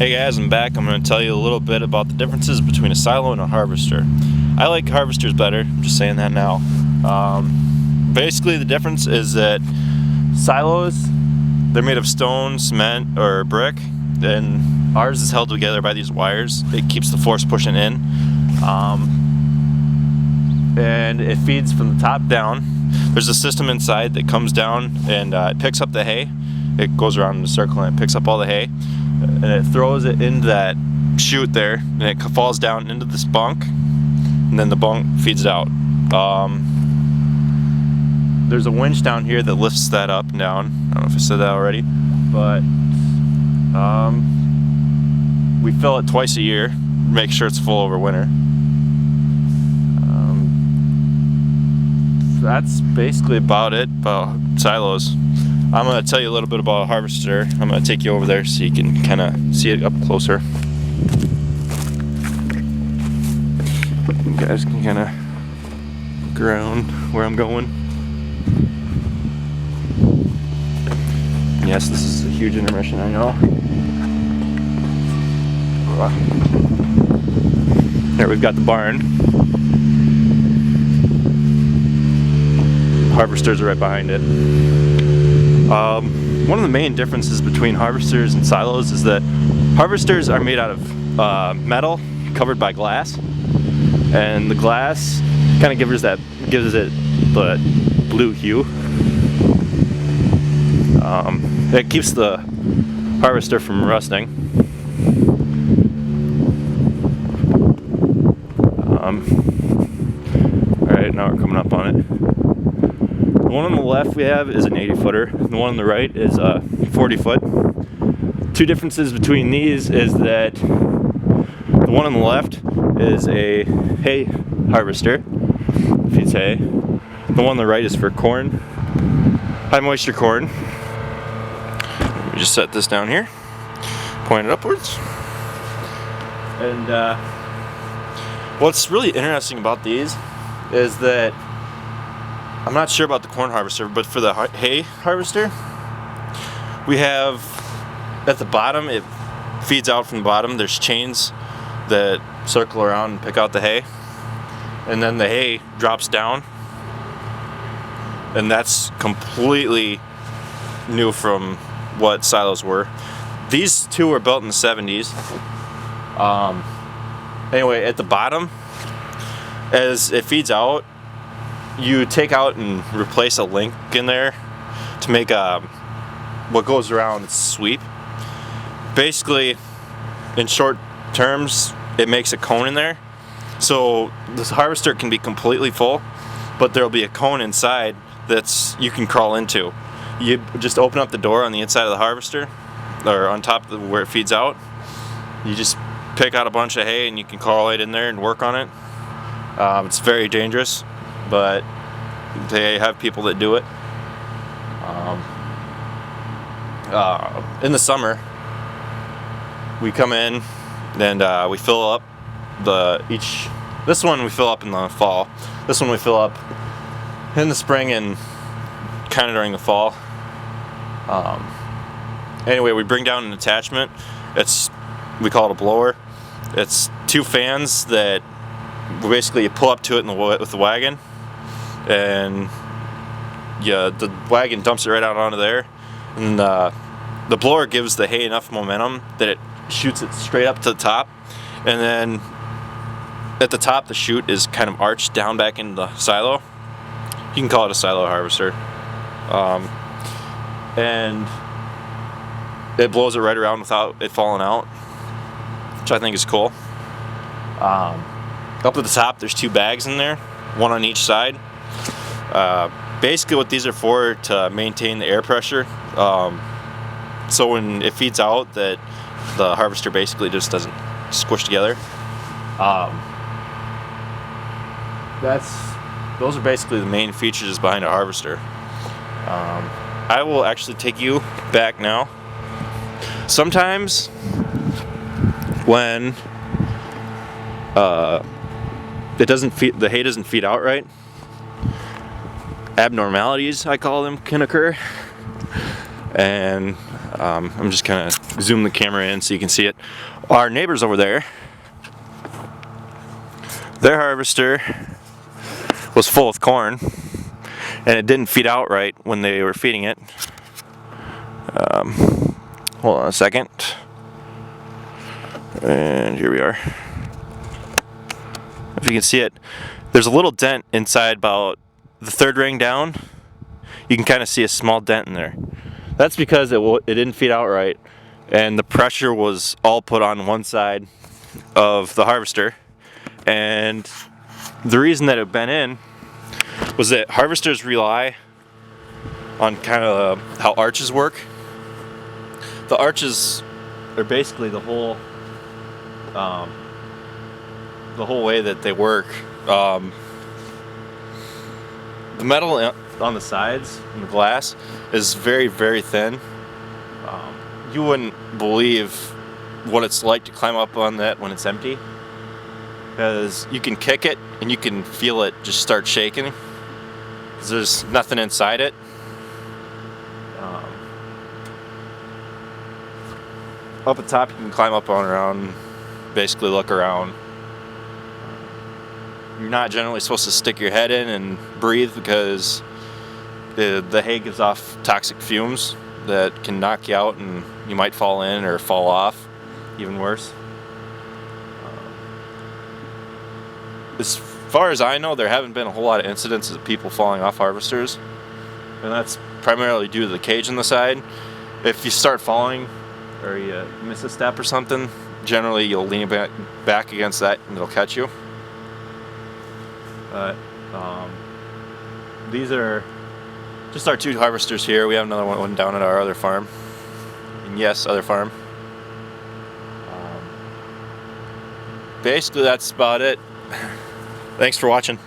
Hey guys, I'm back. I'm going to tell you a little bit about the differences between a silo and a harvester. I like harvesters better, I'm just saying that now. Basically the difference is that silos, they're made of stone, cement, or brick, and ours is held together by these wires. It keeps the force pushing in, and it feeds from the top down. There's a system inside that comes down and it picks up the hay. It goes around in a circle and it picks up all the hay, and it throws it into that chute there, and it falls down into this bunk, and then the bunk feeds it out. There's a winch down here that lifts that up and down. I don't know if I said that already, but we fill it twice a year, make sure it's full over winter. That's basically about it about silos. I'm going to tell you a little bit about a harvester. I'm going to take you over there so you can kind of see it up closer. You guys can kind of look around where I'm going. Yes, this is a huge intermission, I know. There we've got the barn. Harvesters are right behind it. One of the main differences between harvesters and silos is that harvesters are made out of metal covered by glass, and the glass kind of gives it the blue hue. It keeps the harvester from rusting. Alright, now we're coming up on it. The one on the left we have is an 80-footer. The one on the right is a 40-foot. Two differences between these is that the one on the left is a hay harvester, feeds hay. The one on the right is for corn, high moisture corn. Let me just set this down here, point it upwards. And what's really interesting about these is that I'm not sure about the corn harvester, but for the hay harvester, we have at the bottom, it feeds out from the bottom. There's chains that circle around and pick out the hay, and then the hay drops down, and that's completely new from what silos were. These two were built in the 70s. Anyway, at the bottom, as it feeds out, you take out and replace a link in there to make what goes around sweep. Basically, in short terms, it makes a cone in there. So this harvester can be completely full, but there'll be a cone inside that's you can crawl into. You just open up the door on the inside of the harvester, or on top of where it feeds out. You just pick out a bunch of hay and you can crawl right in there and work on it. It's very dangerous, but they have people that do it. In the summer, we come in and we fill up this one we fill up in the fall. This one we fill up in the spring and kind of during the fall. Anyway, we bring down an attachment. We call it a blower. It's two fans that basically you pull up to it with the wagon, and the wagon dumps it right out onto there, and the blower gives the hay enough momentum that it shoots it straight up to the top, and then at the top the chute is kind of arched down back into the silo. You can call it a silo harvester, and it blows it right around without it falling out, which I think is cool. Up at the top there's two bags in there, one on each side. Basically what these are for, to maintain the air pressure, so when it feeds out, that the harvester basically just doesn't squish together. Those are basically the main features behind a harvester. I will actually take you back now. Sometimes when the hay doesn't feed out right, abnormalities, I call them, can occur. And I'm just kind of zoom the camera in so you can see it. Our neighbors over there, their harvester was full of corn, and it didn't feed out right when they were feeding it. Hold on a second. And here we are. If you can see it, there's a little dent inside about the third ring down. You can kind of see a small dent in there. That's because it didn't feed out right, and the pressure was all put on one side of the harvester. And the reason that it bent in was that harvesters rely on kind of how arches work. The arches are basically the whole way that they work. The metal on the sides and the glass is very, very thin. You wouldn't believe what it's like to climb up on that when it's empty, because you can kick it and you can feel it just start shaking because there's nothing inside it. Up at the top you can climb up on around, basically look around. You're not generally supposed to stick your head in and breathe because the hay gives off toxic fumes that can knock you out and you might fall in or fall off, even worse. As far as I know, there haven't been a whole lot of incidents of people falling off harvesters, and that's primarily due to the cage on the side. If you start falling or you miss a step or something, generally you'll lean back against that and it'll catch you. But these are just our 2 harvesters here. We have another one down at our other farm. And yes, other farm. Basically, that's about it. Thanks for watching.